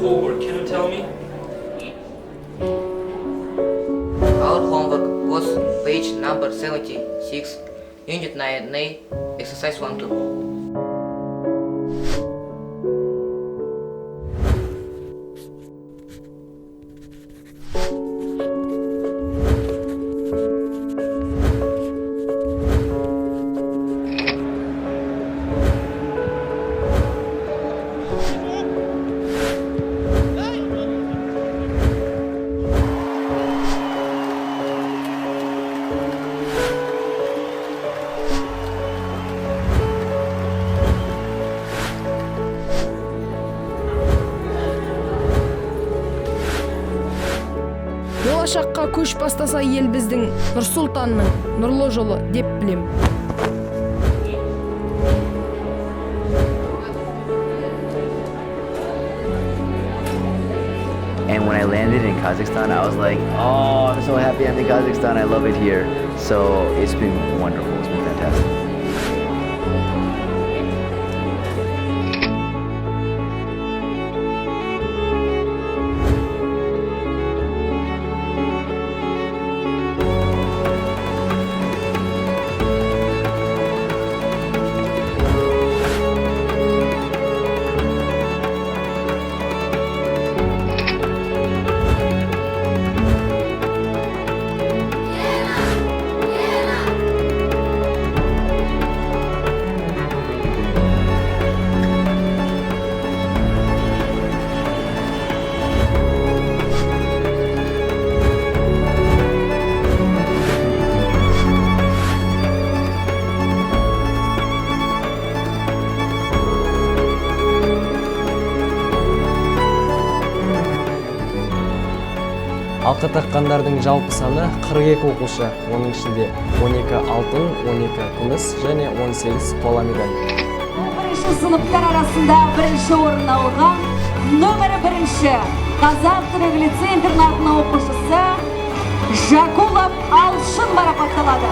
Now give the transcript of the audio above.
homework? Can you tell me? Our homework was page number 76, unit 9A, exercise 1-2. Болашаққа көш бастаса ел біздің Нұрсұлтанның нұрлы жолы деп білем. And when I landed in Kazakhstan, I was like, oh, I'm so happy I'm in Kazakhstan. I love it here. So it's been wonderful. It's been fantastic. Алқа таққандардың жалпы саны 42 оқушы, оның ішінде 12 алтын, 12 күміс және 18 қола медаль. Бірінші сыныптар арасында бірінші орын алған нөмірі 1 Қазақ-түрік лицей-интернатының оқушысы Жакулов Алшын марапатталады.